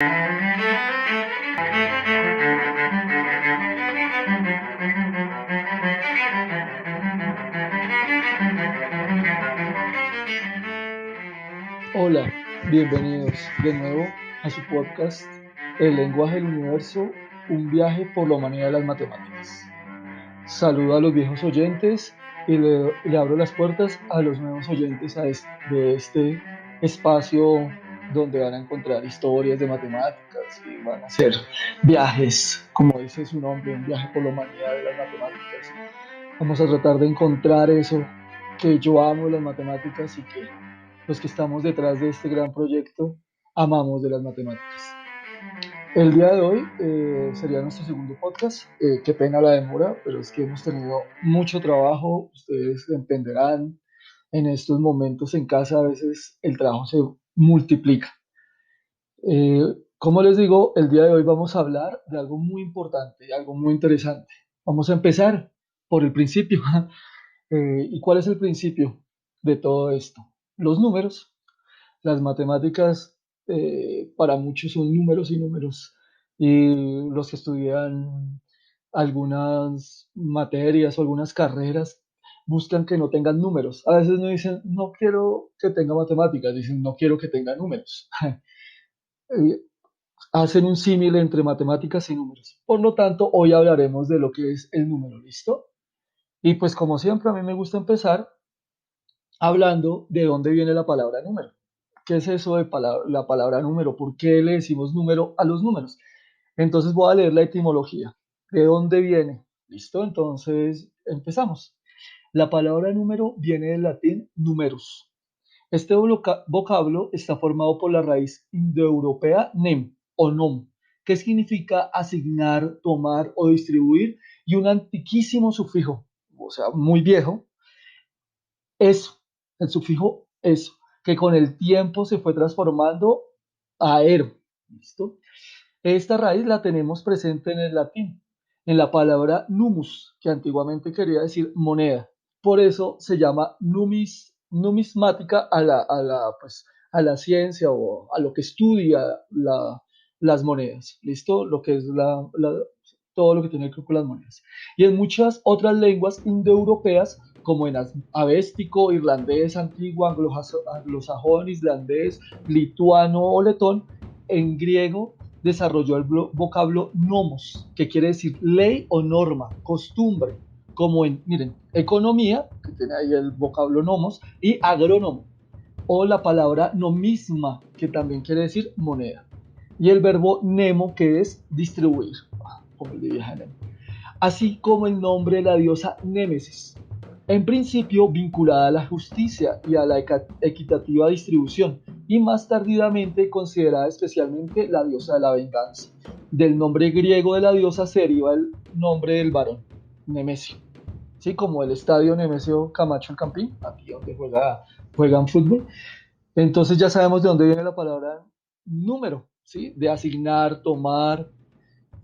Hola, bienvenidos de nuevo a su podcast El lenguaje del universo, un viaje por la humanidad de las matemáticas. Saludo a los viejos oyentes y le abro las puertas a los nuevos oyentes de este espacio donde van a encontrar historias de matemáticas y van a hacer viajes, como dice su nombre, un viaje por la humanidad de las matemáticas. Vamos a tratar de encontrar eso que yo amo de las matemáticas y que los que estamos detrás de este gran proyecto amamos de las matemáticas. El día de hoy sería nuestro segundo podcast. Qué pena la demora, pero es que hemos tenido mucho trabajo. Ustedes entenderán, en estos momentos en casa a veces el trabajo se multiplica. Eh, Como les digo, el día de hoy vamos a hablar de algo muy importante, algo muy interesante. Vamos a empezar por el principio. ¿Y cuál es el principio de todo esto? Los números. Las matemáticas para muchos son números y números. Y los que estudian algunas materias o algunas carreras buscan que no tengan números. A veces no dicen, no quiero que tenga matemáticas, dicen, no quiero que tenga números. Eh, Hacen un símil entre matemáticas y números. Por lo tanto, hoy hablaremos de lo que es el número, ¿listo? Y pues como siempre, a mí me gusta empezar hablando de dónde viene la palabra número. ¿Qué es eso de la palabra número? ¿Por qué le decimos número a los números? Entonces voy a leer la etimología. ¿De dónde viene? ¿Listo? Entonces empezamos. La palabra número viene del latín numerus. Este vocablo está formado por la raíz indoeuropea nem o nom, que significa asignar, tomar o distribuir, y un antiquísimo sufijo, o sea, muy viejo, eso, el sufijo eso, que con el tiempo se fue transformando a ero. ¿Listo? Esta raíz la tenemos presente en el latín, en la palabra numus, que antiguamente quería decir moneda. Por eso se llama numismática a la ciencia o a lo que estudia las monedas. ¿Listo? Lo que es todo lo que tiene que ver con las monedas. Y en muchas otras lenguas indoeuropeas, como en avéstico, irlandés antiguo, anglosajón, islandés, lituano o letón, en griego desarrolló el vocablo nomos, que quiere decir ley o norma, costumbre, como en, miren, economía, que tiene ahí el vocablo nomos, y agrónomo, o la palabra nomisma, que también quiere decir moneda, y el verbo nemo, que es distribuir, como el de viaje Nemo, así como el nombre de la diosa Némesis, en principio vinculada a la justicia y a la equitativa distribución, y más tardíamente considerada especialmente la diosa de la venganza. Del nombre griego de la diosa se deriva el nombre del varón, Nemesio. ¿Sí? Como el estadio Nemesio Camacho el Campín, aquí donde juegan fútbol. Entonces ya sabemos de dónde viene la palabra número, ¿sí? De asignar, tomar,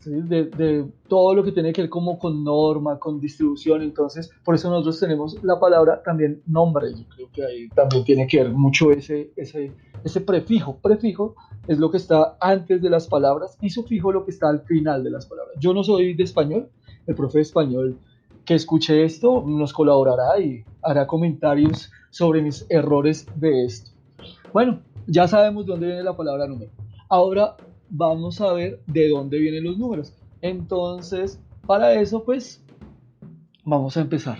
¿sí? De todo lo que tiene que ver como con norma, con distribución. Entonces, por eso nosotros tenemos la palabra también nombre. Yo creo que ahí también tiene que ver mucho ese prefijo. Prefijo es lo que está antes de las palabras y sufijo lo que está al final de las palabras. Yo no soy de español, el profe de español que escuche esto nos colaborará y hará comentarios sobre mis errores de esto. Bueno, ya sabemos de dónde viene la palabra número. Ahora vamos a ver de dónde vienen los números. Entonces, para eso, pues, vamos a empezar.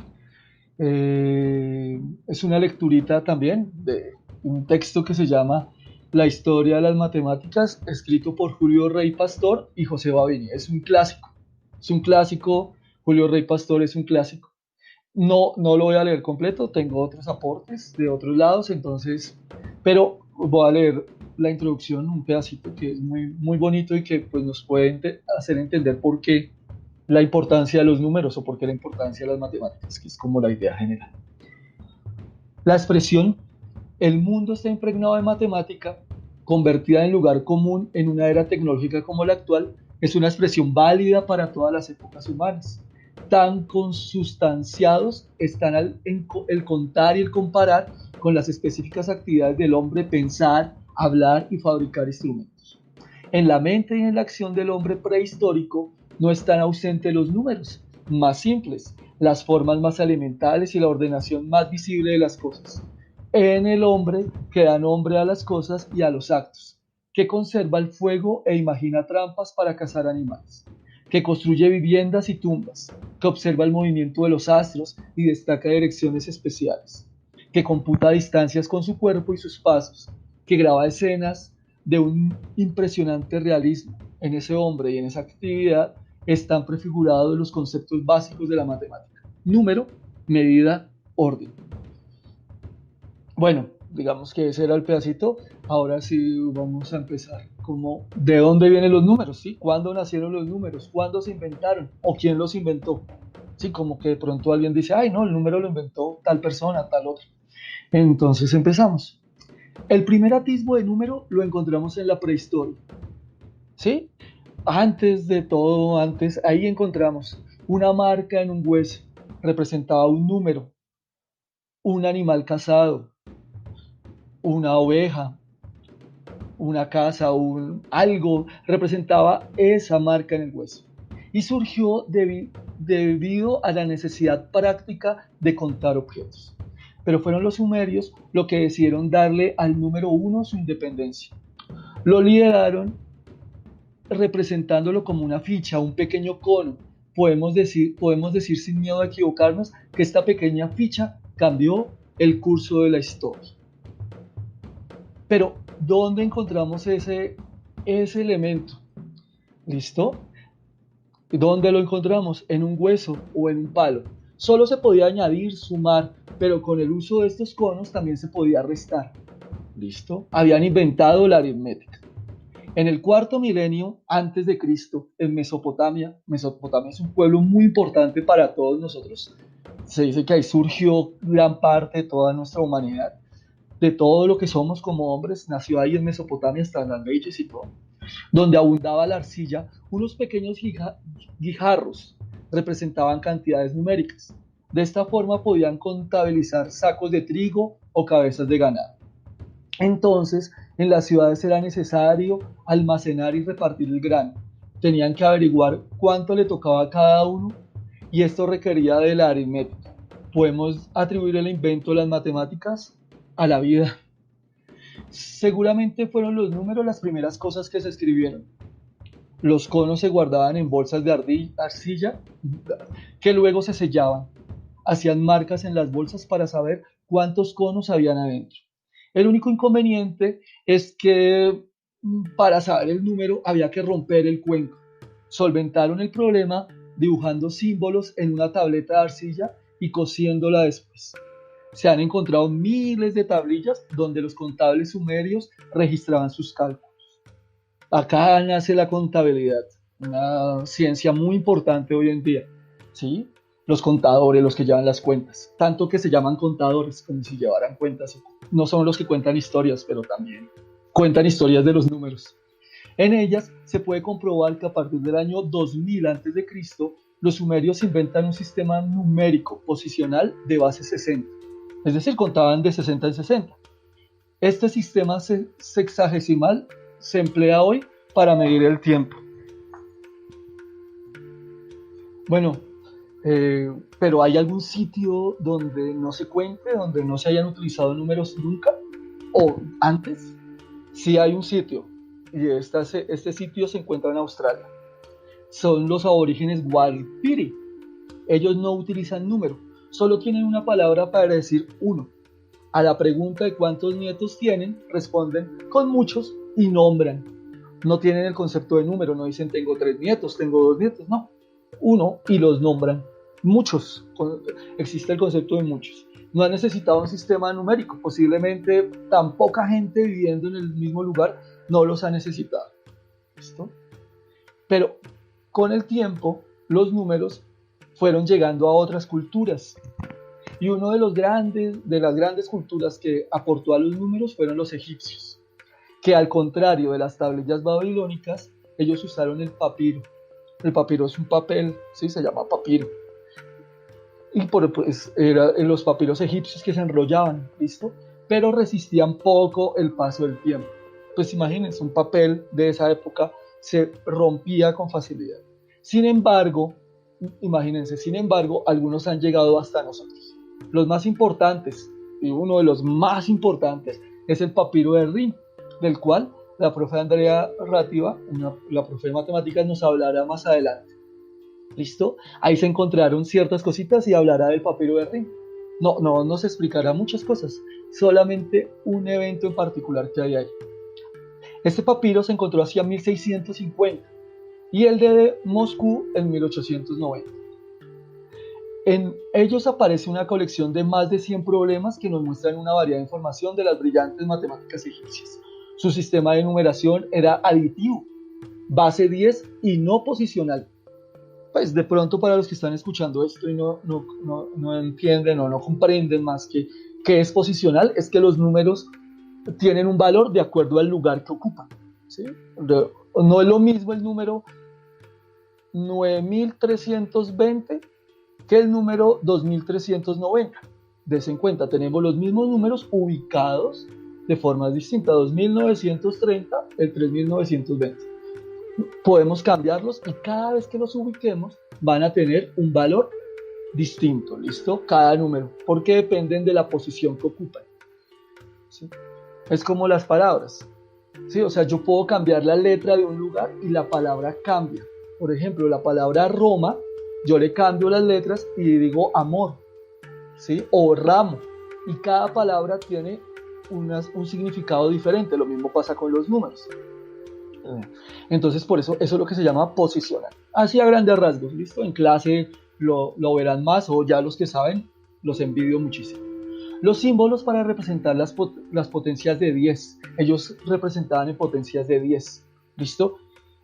Es una lecturita también de un texto que se llama La historia de las matemáticas, escrito por Julio Rey Pastor y José Babini. Es un clásico. Es un clásico. Julio Rey Pastor es un clásico. No lo voy a leer completo, tengo otros aportes de otros lados, entonces, pero voy a leer la introducción, un pedacito que es muy, muy bonito y que pues, nos puede hacer entender por qué la importancia de los números o por qué la importancia de las matemáticas, que es como la idea general. La expresión "el mundo está impregnado de matemática", convertida en lugar común en una era tecnológica como la actual, es una expresión válida para todas las épocas humanas. Tan consustanciados están el contar y el comparar con las específicas actividades del hombre: pensar, hablar y fabricar instrumentos. En la mente y en la acción del hombre prehistórico no están ausentes los números más simples, las formas más elementales y la ordenación más visible de las cosas. En el hombre que da nombre a las cosas y a los actos, que conserva el fuego e imagina trampas para cazar animales, que construye viviendas y tumbas, que observa el movimiento de los astros y destaca direcciones especiales, que computa distancias con su cuerpo y sus pasos, que graba escenas de un impresionante realismo. En ese hombre y en esa actividad están prefigurados los conceptos básicos de la matemática: número, medida, orden. Bueno, digamos que ese era el pedacito. Ahora sí vamos a empezar. Como, ¿de dónde vienen los números? ¿Sí? ¿Cuándo nacieron los números? ¿Cuándo se inventaron? ¿O quién los inventó? Sí, como que de pronto alguien dice, ay, no, el número lo inventó tal persona, tal otra. Entonces empezamos. El primer atisbo de número lo encontramos en la prehistoria. ¿Sí? Antes de todo, ahí encontramos una marca en un hueso. Representaba un número, un animal cazado, una oveja, una casa, algo, representaba esa marca en el hueso. Y surgió debido a la necesidad práctica de contar objetos. Pero fueron los sumerios los que decidieron darle al número uno su independencia. Lo lideraron representándolo como una ficha, un pequeño cono. Podemos decir sin miedo a equivocarnos que esta pequeña ficha cambió el curso de la historia. Pero, ¿dónde encontramos ese elemento? ¿Listo? ¿Dónde lo encontramos? ¿En un hueso o en un palo? Solo se podía añadir, sumar, pero con el uso de estos conos también se podía restar. ¿Listo? Habían inventado la aritmética. En el cuarto milenio antes de Cristo, en Mesopotamia es un pueblo muy importante para todos nosotros. Se dice que ahí surgió gran parte de toda nuestra humanidad, de todo lo que somos como hombres, nació ahí en Mesopotamia, hasta las leyes y todo, donde abundaba la arcilla. Unos pequeños guijarros representaban cantidades numéricas. De esta forma podían contabilizar sacos de trigo o cabezas de ganado. Entonces, en las ciudades era necesario almacenar y repartir el grano. Tenían que averiguar cuánto le tocaba a cada uno y esto requería de la aritmética. Podemos atribuir el invento de las matemáticas a la vida. Seguramente fueron los números las primeras cosas que se escribieron. Los conos se guardaban en bolsas de arcilla que luego se sellaban. Hacían marcas en las bolsas para saber cuántos conos habían adentro. El único inconveniente es que para saber el número había que romper el cuenco. Solventaron el problema dibujando símbolos en una tableta de arcilla y cosiéndola después. Se han encontrado miles de tablillas donde los contables sumerios registraban sus cálculos. Acá nace la contabilidad, una ciencia muy importante hoy en día, ¿sí? Los contadores, los que llevan las cuentas, tanto que se llaman contadores como si llevaran cuentas. No son los que cuentan historias, pero también cuentan historias de los números. En ellas se puede comprobar que a partir del año 2000 a.C., los sumerios inventan un sistema numérico posicional de base 60. Es decir, contaban de 60 en 60. Este sistema sexagesimal se emplea hoy para medir el tiempo. Bueno, pero ¿hay algún sitio donde no se cuente, donde no se hayan utilizado números nunca? ¿O antes? Sí hay un sitio, y este sitio se encuentra en Australia. Son los aborígenes Warlpiri. Ellos no utilizan número, solo tienen una palabra para decir uno. A la pregunta de cuántos nietos tienen, responden con muchos y nombran. No tienen el concepto de número, no dicen tengo 3 nietos, tengo 2 nietos, no. Uno y los nombran. Muchos, existe el concepto de muchos. No han necesitado un sistema numérico, posiblemente tan poca gente viviendo en el mismo lugar no los ha necesitado. ¿Listo? Pero con el tiempo, los números fueron llegando a otras culturas. Y uno de las grandes culturas que aportó a los números fueron los egipcios, que al contrario de las tablillas babilónicas, ellos usaron el papiro. El papiro es un papel, ¿sí? Se llama papiro. Y eran los papiros egipcios que se enrollaban, ¿listo? Pero resistían poco el paso del tiempo. pues imagínense, un papel de esa época se rompía con facilidad. Sin embargo, imagínense, sin embargo, algunos han llegado hasta nosotros. Los más importantes, y uno de los más importantes, es el papiro de Rin, del cual la profe Andrea Rátiva, la profe de matemáticas, nos hablará más adelante. ¿Listo? Ahí se encontraron ciertas cositas y hablará del papiro de Rin. No nos explicará muchas cosas, solamente un evento en particular que hay ahí. Este papiro se encontró hacia 1650 y el de Moscú en 1890. En ellos aparece una colección de más de 100 problemas que nos muestran una variedad de información de las brillantes matemáticas egipcias. Su sistema de numeración era aditivo, base 10 y no posicional. Pues de pronto para los que están escuchando esto y no entienden o no comprenden más que es posicional, es que los números tienen un valor de acuerdo al lugar que ocupan, ¿sí? No es lo mismo el número 9320 que el número 2390. Des en cuenta, tenemos los mismos números ubicados de formas distintas. 2930, el 3920. Podemos cambiarlos y cada vez que los ubiquemos van a tener un valor distinto, ¿listo? Cada número, porque dependen de la posición que ocupan, ¿sí? Es como las palabras, ¿sí? O sea, yo puedo cambiar la letra de un lugar y la palabra cambia. Por ejemplo, la palabra Roma, yo le cambio las letras y digo amor, ¿sí? O ramo, y cada palabra tiene un significado diferente. Lo mismo pasa con los números. Entonces, por eso es lo que se llama posicional. Así a grandes rasgos, ¿listo? En clase lo verán más, o ya los que saben, los envidio muchísimo. Los símbolos para representar las potencias de 10. Ellos representaban en potencias de 10, ¿listo?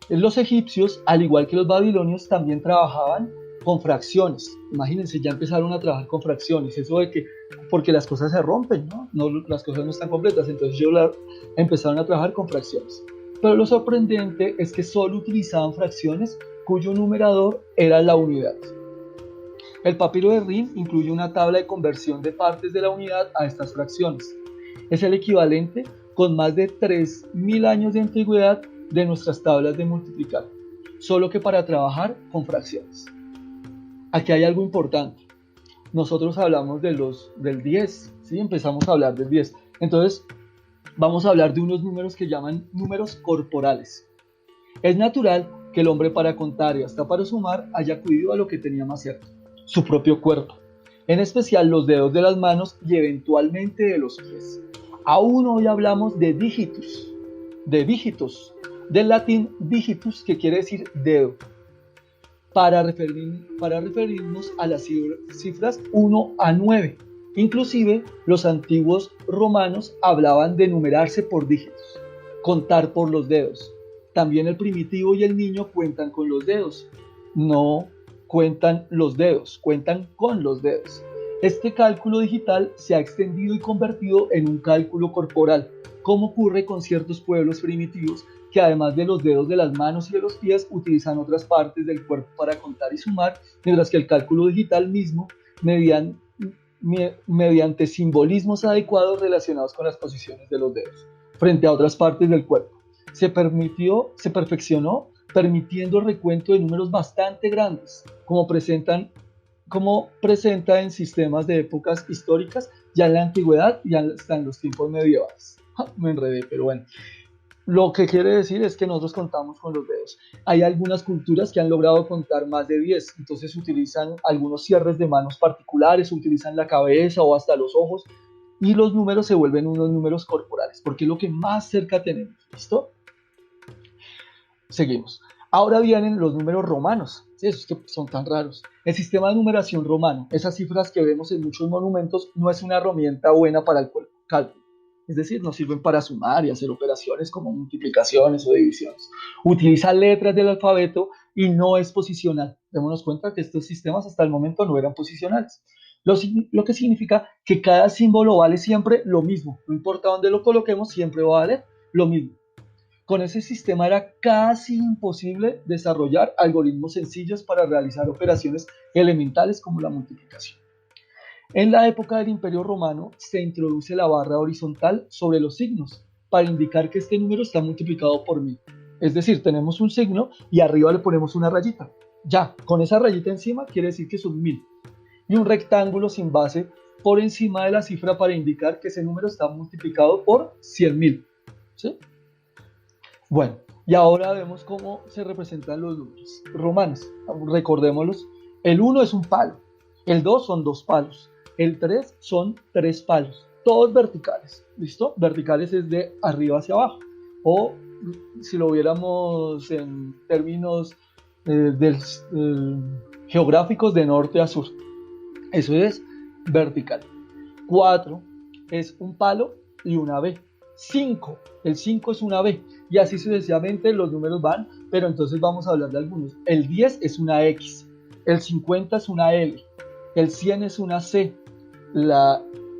Los egipcios, al igual que los babilonios, también trabajaban con fracciones. Imagínense, ya empezaron a trabajar con fracciones. Eso de que, porque las cosas se rompen, ¿no? Las cosas no están completas. Entonces empezaron a trabajar con fracciones. Pero lo sorprendente es que solo utilizaban fracciones cuyo numerador era la unidad. El papiro de Rin incluye una tabla de conversión de partes de la unidad a estas fracciones. Es el equivalente, con más de 3000 años de antigüedad, de nuestras tablas de multiplicar, solo que para trabajar con fracciones. Aquí hay algo importante. Nosotros hablamos del 10, ¿sí? Empezamos a hablar del 10. Entonces, vamos a hablar de unos números que llaman números corporales. Es natural que el hombre, para contar y hasta para sumar, haya acudido a lo que tenía más cerca, su propio cuerpo, en especial los dedos de las manos y eventualmente de los pies. Aún hoy hablamos de dígitos, del latín digitus, que quiere decir dedo, para referirnos a las cifras 1 a 9. Inclusive los antiguos romanos hablaban de numerarse por dígitos, contar por los dedos. También el primitivo y el niño cuentan con los dedos. No cuentan los dedos, cuentan con los dedos. Este cálculo digital se ha extendido y convertido en un cálculo corporal, como ocurre con ciertos pueblos primitivos que además de los dedos de las manos y de los pies utilizan otras partes del cuerpo para contar y sumar, mientras que el cálculo digital mismo, mediante simbolismos adecuados relacionados con las posiciones de los dedos frente a otras partes del cuerpo, se perfeccionó, permitiendo el recuento de números bastante grandes, como presenta en sistemas de épocas históricas, ya en la antigüedad y hasta en los tiempos medievales. Me enredé, pero bueno. Lo que quiere decir es que nosotros contamos con los dedos. Hay algunas culturas que han logrado contar más de 10, entonces utilizan algunos cierres de manos particulares, utilizan la cabeza o hasta los ojos, y los números se vuelven unos números corporales, porque es lo que más cerca tenemos. ¿Listo? Seguimos. Ahora vienen los números romanos, ¿sí? Esos que son tan raros. El sistema de numeración romano, esas cifras que vemos en muchos monumentos, no es una herramienta buena para el cálculo. Es decir, no sirven para sumar y hacer operaciones como multiplicaciones o divisiones. Utiliza letras del alfabeto y no es posicional. Démonos cuenta que estos sistemas hasta el momento no eran posicionales. Lo que significa que cada símbolo vale siempre lo mismo. No importa dónde lo coloquemos, siempre va a valer lo mismo. Con ese sistema era casi imposible desarrollar algoritmos sencillos para realizar operaciones elementales como la multiplicación. En la época del Imperio Romano se introduce la barra horizontal sobre los signos, para indicar que este número está multiplicado por 1000. Es decir, tenemos un signo y arriba le ponemos una rayita. Ya, con esa rayita encima quiere decir que son 1000. Y un rectángulo sin base por encima de la cifra para indicar que ese número está multiplicado por 100.000. ¿Sí? Bueno, y ahora vemos cómo se representan los números romanos. Recordémoslos. El 1 es un palo, el 2 son 2 palos, el 3 son 3 palos, todos verticales. ¿Listo? Verticales es de arriba hacia abajo. O si lo viéramos en términos geográficos, de norte a sur. Eso es vertical. 4 es un palo y una B. 5, el 5 es una B. Y así sucesivamente los números van, pero entonces vamos a hablar de algunos. El 10 es una X, el 50 es una L, el 100 es una C,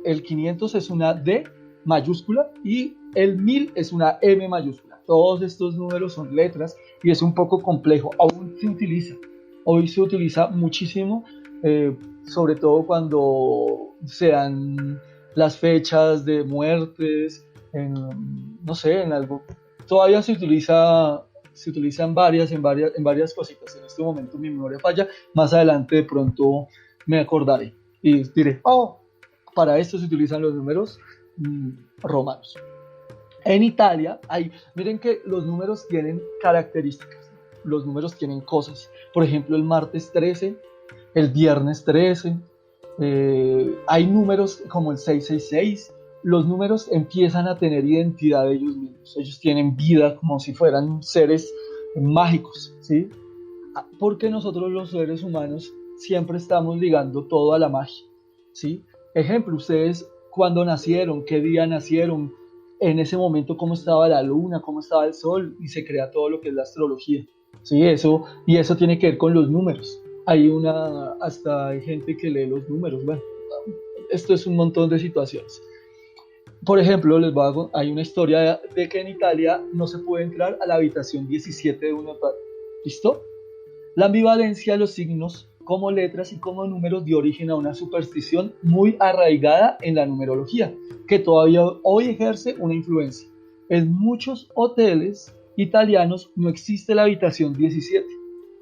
el 500 es una D mayúscula y el 1000 es una M mayúscula. Todos estos números son letras y es un poco complejo. Hoy se utiliza muchísimo, sobre todo cuando sean las fechas de muertes, no sé, en algo. Todavía se utiliza en varias cositas. En este momento mi memoria falla. Más adelante de pronto me acordaré y diré, para esto se utilizan los números romanos. En Italia, miren que los números tienen características, los números tienen cosas. Por ejemplo, el martes 13, el viernes 13, hay números como el 666. Los números empiezan a tener identidad de ellos mismos. Ellos tienen vida como si fueran seres mágicos, ¿sí? Porque nosotros los seres humanos siempre estamos ligando todo a la magia, ¿sí? Ejemplo, ustedes cuando nacieron, qué día nacieron, en ese momento cómo estaba la luna, cómo estaba el sol, y se crea todo lo que es la astrología, ¿sí? Eso tiene que ver con los números. Hasta hay gente que lee los números. Bueno, esto es un montón de situaciones. Por ejemplo, hay una historia de que en Italia no se puede entrar a la habitación 17 de un hotel. ¿Listo? La ambivalencia de los signos como letras y como números dio origen a una superstición muy arraigada en la numerología, que todavía hoy ejerce una influencia. En muchos hoteles italianos no existe la habitación 17,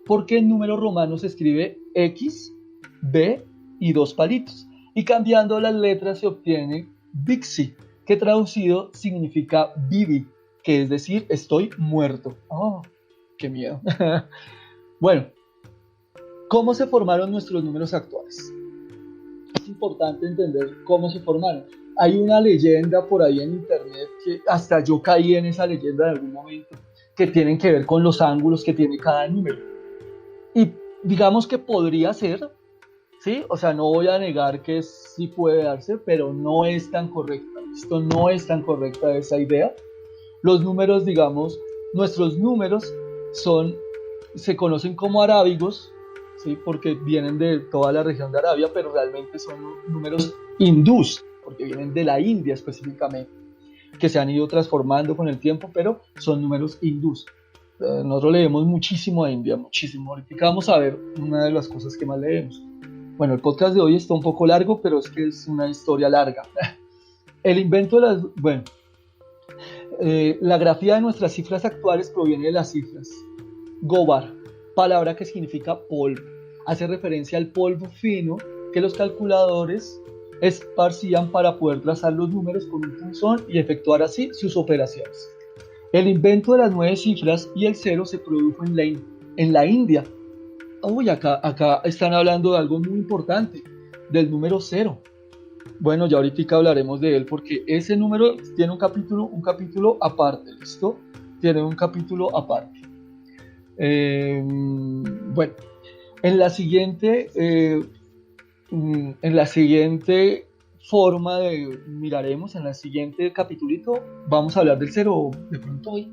porque en número romano se escribe X, B y 2 palitos, y cambiando las letras se obtiene Vixi, que traducido significa vivi, que es decir, estoy muerto. ¡Oh, qué miedo! Bueno, ¿cómo se formaron nuestros números actuales? Es importante entender cómo se formaron. Hay una leyenda por ahí en internet, que hasta yo caí en esa leyenda en algún momento, que tienen que ver con los ángulos que tiene cada número. Y digamos que podría ser, ¿sí? O sea, no voy a negar que sí puede darse, pero no es tan correcta. Esto no es tan correcta esa idea. Los números, digamos, nuestros números se conocen como arábigos, ¿sí? Porque vienen de toda la región de Arabia, pero realmente son números hindús, porque vienen de la India específicamente, que se han ido transformando con el tiempo, pero son números hindús. Nosotros leemos muchísimo a India, muchísimo. Ahorita vamos a ver una de las cosas que más leemos. Bueno, el podcast de hoy está un poco largo, pero es que es una historia larga. El invento de la grafía de nuestras cifras actuales proviene de las cifras Gobar, palabra que significa polvo. Hace referencia al polvo fino que los calculadores esparcían para poder trazar los números con un punzón y efectuar así sus operaciones. El invento de las 9 cifras y el 0 se produjo en la India. Acá están hablando de algo muy importante, del número 0. Bueno, ya ahorita hablaremos de él porque ese número tiene un capítulo aparte, ¿listo? Tiene un capítulo aparte. Bueno, en la siguiente forma miraremos, en el siguiente capitulito, vamos a hablar del 0 de pronto hoy.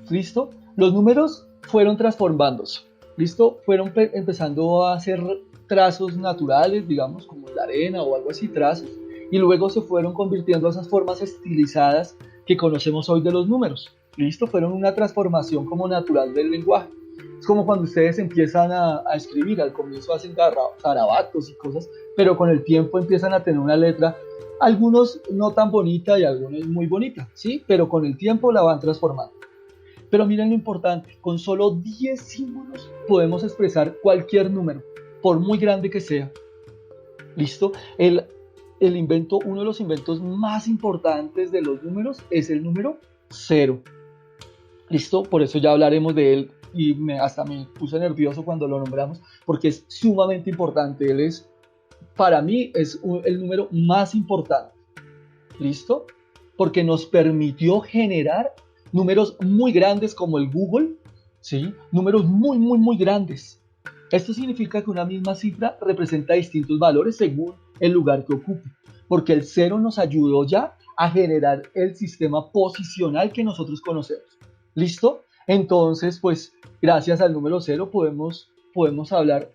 ¿Listo? Los números fueron transformándose. ¿Listo? Fueron empezando a hacer trazos naturales, digamos, como la arena o algo así, trazos, y luego se fueron convirtiendo a esas formas estilizadas que conocemos hoy de los números. ¿Listo? Fueron una transformación como natural del lenguaje. Es como cuando ustedes empiezan a escribir, al comienzo hacen garabatos y cosas, pero con el tiempo empiezan a tener una letra Algunos no tan bonita y algunos muy bonita, ¿sí? Pero con el tiempo la van transformando. Pero miren lo importante, con solo 10 símbolos podemos expresar cualquier número, por muy grande que sea. ¿Listo? Uno de los inventos más importantes de los números es el número cero. ¿Listo? Por eso ya hablaremos de él y hasta me puse nervioso cuando lo nombramos, porque es sumamente importante. Para mí, es el número más importante. ¿Listo? Porque nos permitió generar números muy grandes como el Google, ¿sí? Números muy, muy, muy grandes. Esto significa que una misma cifra representa distintos valores según el lugar que ocupe, porque el cero nos ayudó ya a generar el sistema posicional que nosotros conocemos. ¿Listo? Entonces, pues, gracias al número cero podemos hablar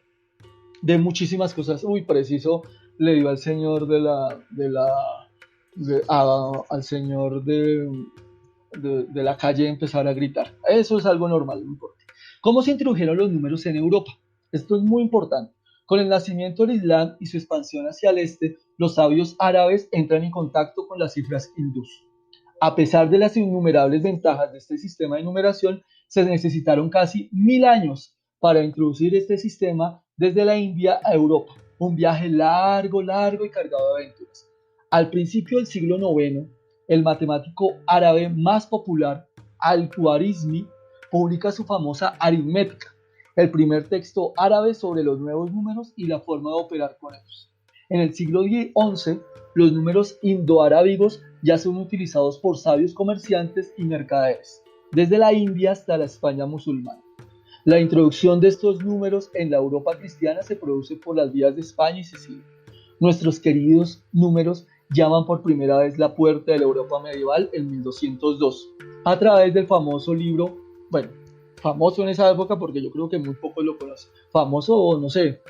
de muchísimas cosas. Uy, preciso, le dio al señor al señor de la calle empezar a gritar. Eso es algo normal, no importa. ¿Cómo se introdujeron los números en Europa? Esto es muy importante. Con el nacimiento del Islam y su expansión hacia el este, los sabios árabes entran en contacto con las cifras hindús. A pesar de las innumerables ventajas de este sistema de numeración, se necesitaron casi 1000 años para introducir este sistema desde la India a Europa. Un viaje largo, largo y cargado de aventuras. Al principio del siglo IX, el matemático árabe más popular, Al-Khwarizmi, publica su famosa aritmética, el primer texto árabe sobre los nuevos números y la forma de operar con ellos. En el siglo XI, los números indoarábigos ya son utilizados por sabios comerciantes y mercaderes, desde la India hasta la España musulmana. La introducción de estos números en la Europa cristiana se produce por las vías de España y Sicilia. Nuestros queridos números llaman por primera vez la puerta de la Europa medieval en 1202, a través del famoso libro, bueno, famoso en esa época porque yo creo que muy pocos lo conocen, famoso, no sé,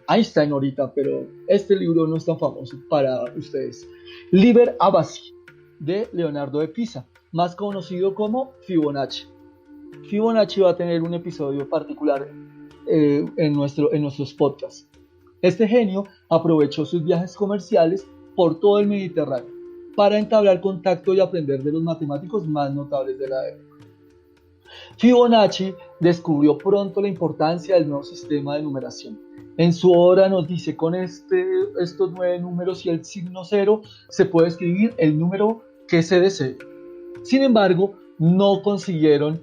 Einstein ahorita, pero este libro no es tan famoso para ustedes. Liber Abaci, de Leonardo de Pisa, más conocido como Fibonacci. Fibonacci va a tener un episodio particular en nuestros podcasts. Este genio aprovechó sus viajes comerciales por todo el Mediterráneo para entablar contacto y aprender de los matemáticos más notables de la época. Fibonacci descubrió pronto la importancia del nuevo sistema de numeración. En su obra nos dice, con estos 9 números y el signo cero se puede escribir el número que se desee. Sin embargo, no consiguieron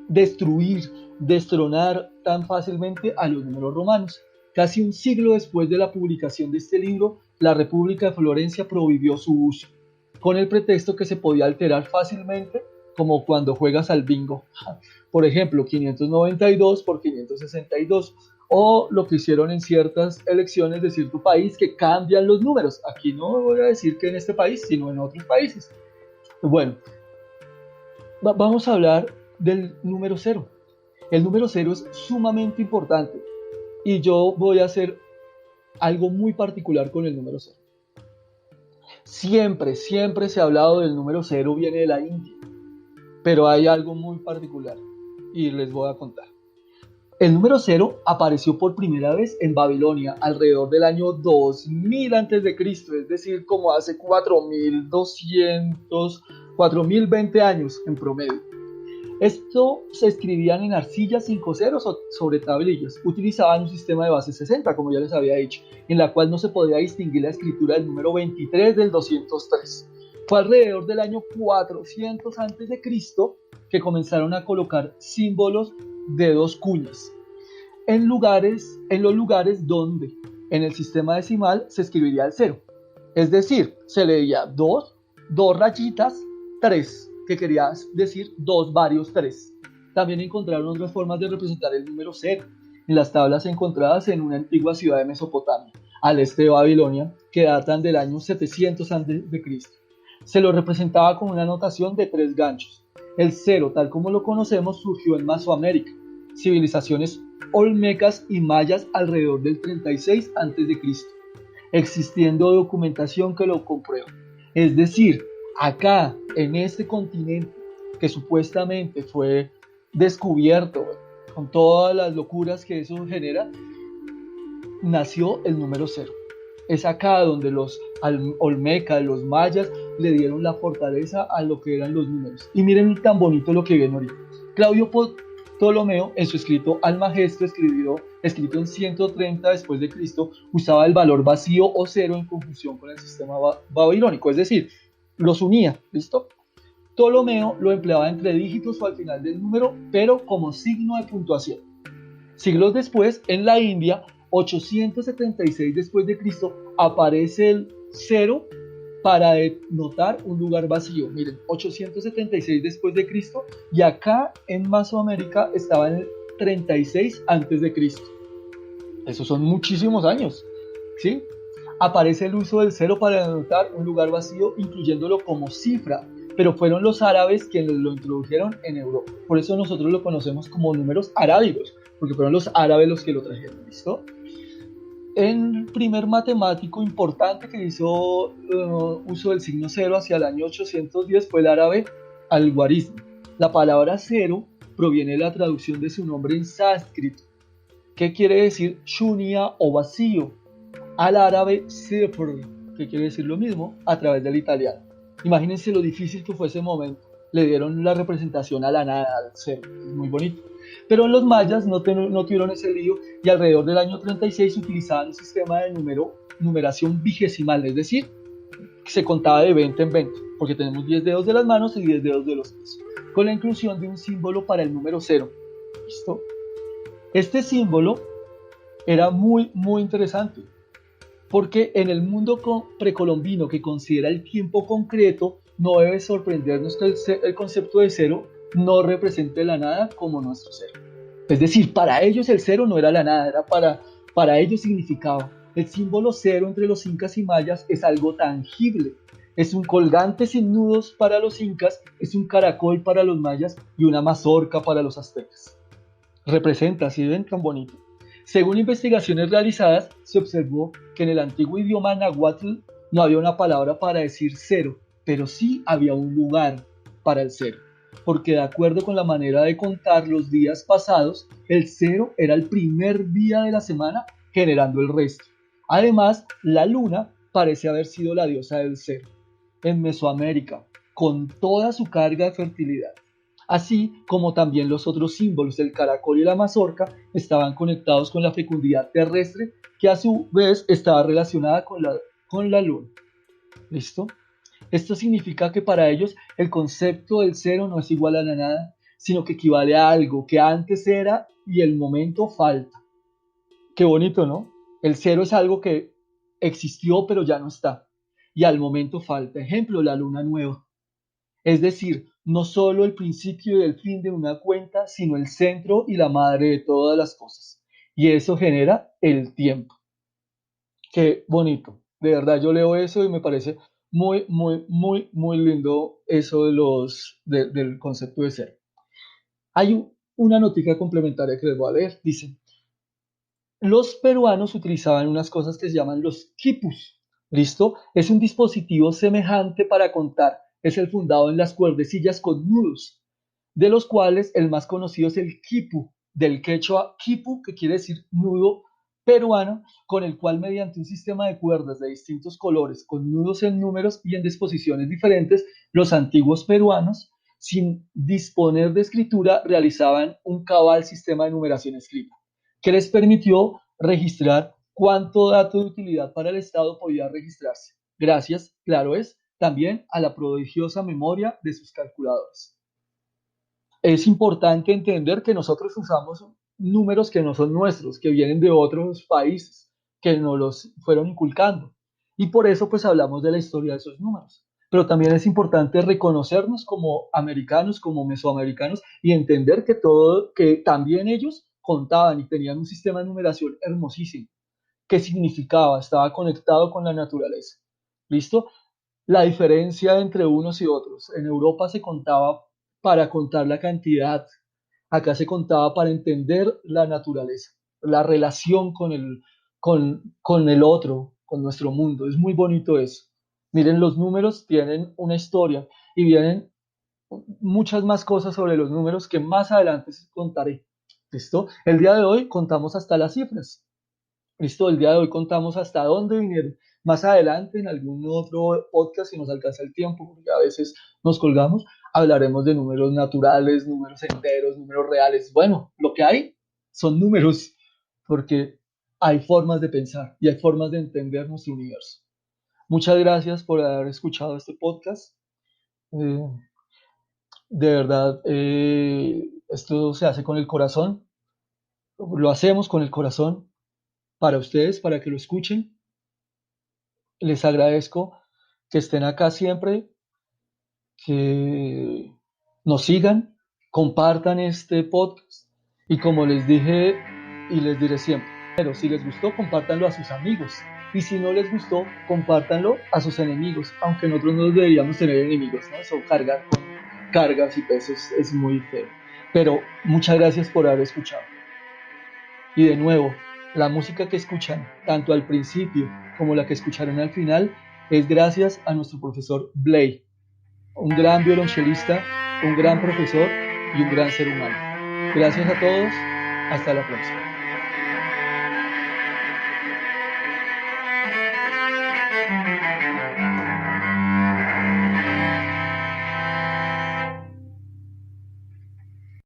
destronar tan fácilmente a los números romanos. Casi un siglo después de la publicación de este libro, la República de Florencia prohibió su uso, con el pretexto que se podía alterar fácilmente, como cuando juegas al bingo. Por ejemplo, 592 por 562, o lo que hicieron en ciertas elecciones de cierto país que cambian los números. Aquí no voy a decir que en este país, sino en otros países. Bueno, vamos a hablar del número cero. El número cero es sumamente importante y yo voy a hacer algo muy particular con el número cero. Siempre se ha hablado del número cero, viene de la India, pero hay algo muy particular y les voy a contar. El número cero apareció por primera vez en Babilonia alrededor del año 2000 a.C., es decir, como hace 4020 años en promedio. Esto se escribían en arcillas 5 ceros sobre tablillas. Utilizaban un sistema de base 60, como ya les había dicho, en la cual no se podía distinguir la escritura del número 23 del 203. Fue alrededor del año 400 a.C. que comenzaron a colocar símbolos de 2 cuñas en los lugares donde en el sistema decimal se escribiría el 0. Es decir, se leía 2 rayitas, 3, que quería decir 2 varios 3. También encontraron otras formas de representar el número 0 en las tablas encontradas en una antigua ciudad de Mesopotamia, al este de Babilonia, que datan del año 700 a.C. Se lo representaba con una notación de 3 ganchos. El 0, tal como lo conocemos, surgió en Mesoamérica, civilizaciones olmecas y mayas alrededor del 36 a.C., existiendo documentación que lo comprueba. Es decir, acá, en este continente que supuestamente fue descubierto, con todas las locuras que eso genera, nació el número 0. Es acá donde los olmecas, los mayas, le dieron la fortaleza a lo que eran los números. Y miren tan bonito lo que ven ahorita. Claudio Ptolomeo, en su escrito Almagesto, escrito en 130 después de Cristo, usaba el valor vacío o cero en conjunción con el sistema babilónico, es decir, los unía, ¿listo? Ptolomeo lo empleaba entre dígitos o al final del número, pero como signo de puntuación. Siglos después, en la India, 876 después de Cristo, aparece el cero para denotar un lugar vacío. Miren, 876 después de Cristo y acá en Mesoamérica estaba en el 36 antes de Cristo. Esos son muchísimos años, ¿sí? Aparece el uso del cero para denotar un lugar vacío, incluyéndolo como cifra, pero fueron los árabes quienes lo introdujeron en Europa. Por eso nosotros lo conocemos como números arábigos, porque fueron los árabes los que lo trajeron, ¿listo? El primer matemático importante que hizo uso del signo cero hacia el año 810 fue el árabe Al-Khwarizmi. La palabra cero proviene de la traducción de su nombre en sánscrito, que quiere decir shunya o vacío, al árabe sifr, que quiere decir lo mismo, a través del italiano. Imagínense lo difícil que fue ese momento. Le dieron la representación a la nada, al cero. Es muy bonito. Pero los mayas no tuvieron ese lío y alrededor del año 36 utilizaban un sistema de numeración vigesimal, es decir, se contaba de 20 en 20, porque tenemos 10 dedos de las manos y 10 dedos de los pies, con la inclusión de un símbolo para el número 0. ¿Listo? Este símbolo era muy, muy interesante, porque en el mundo precolombino que considera el tiempo concreto, no debe sorprendernos que el concepto de cero no represente la nada como nuestro cero. Es decir, para ellos el cero no era la nada, era para ellos significaba. El símbolo cero entre los incas y mayas es algo tangible. Es un colgante sin nudos para los incas, es un caracol para los mayas y una mazorca para los aztecas. Representa, ¿sí ven tan bonito? Según investigaciones realizadas, se observó que en el antiguo idioma náhuatl no había una palabra para decir cero, pero sí había un lugar para el cero, porque de acuerdo con la manera de contar los días pasados, el cero era el primer día de la semana generando el resto. Además, la luna parece haber sido la diosa del cero en Mesoamérica, con toda su carga de fertilidad. Así como también los otros símbolos, el caracol y la mazorca, estaban conectados con la fecundidad terrestre, que a su vez estaba relacionada con la luna. ¿Listo? Esto significa que para ellos el concepto del cero no es igual a la nada, sino que equivale a algo que antes era y el momento falta. Qué bonito, ¿no? El cero es algo que existió pero ya no está. Y al momento falta. Ejemplo, la luna nueva. Es decir, no solo el principio y el fin de una cuenta, sino el centro y la madre de todas las cosas. Y eso genera el tiempo. Qué bonito. De verdad, yo leo eso y me parece muy, muy, muy, muy lindo eso del concepto de ser. Hay una noticia complementaria que les voy a leer. Dice, los peruanos utilizaban unas cosas que se llaman los quipus. ¿Listo? Es un dispositivo semejante para contar. Es el fundado en las cuerdecillas con nudos, de los cuales el más conocido es el quipu, del quechua quipu, que quiere decir nudo peruano, con el cual mediante un sistema de cuerdas de distintos colores, con nudos en números y en disposiciones diferentes, los antiguos peruanos, sin disponer de escritura, realizaban un cabal sistema de numeración escrita que les permitió registrar cuánto dato de utilidad para el Estado podía registrarse, gracias, claro es, también a la prodigiosa memoria de sus calculadores. Es importante entender que nosotros usamos números que no son nuestros, que vienen de otros países, que nos los fueron inculcando. Y por eso pues hablamos de la historia de esos números. Pero también es importante reconocernos como americanos, como mesoamericanos y entender que también ellos contaban y tenían un sistema de numeración hermosísimo, que significaba, estaba conectado con la naturaleza. ¿Listo? La diferencia entre unos y otros. En Europa se contaba para contar la cantidad, acá se contaba para entender la naturaleza, la relación con el otro, con nuestro mundo. Es muy bonito eso. Miren, los números tienen una historia y vienen muchas más cosas sobre los números que más adelante contaré. ¿Listo? El día de hoy contamos hasta las cifras. Listo, el día de hoy contamos hasta dónde vinieron. Más adelante, en algún otro podcast, si nos alcanza el tiempo, porque a veces nos colgamos, hablaremos de números naturales, números enteros, números reales. Bueno, lo que hay son números, porque hay formas de pensar y hay formas de entender nuestro universo. Muchas gracias por haber escuchado este podcast. Eh, de verdad, esto se hace con el corazón, lo hacemos con el corazón para ustedes, para que lo escuchen. Les agradezco que estén acá siempre, que nos sigan, compartan este podcast y como les dije y les diré siempre, pero si les gustó, compártanlo a sus amigos y si no les gustó, compártanlo a sus enemigos, aunque nosotros no deberíamos tener enemigos, ¿no? Eso cargar con cargas y pesos es muy feo. Pero muchas gracias por haber escuchado. Y de nuevo, la música que escuchan, tanto al principio como la que escucharon al final, es gracias a nuestro profesor Blay, un gran violonchelista, un gran profesor y un gran ser humano. Gracias a todos, hasta la próxima.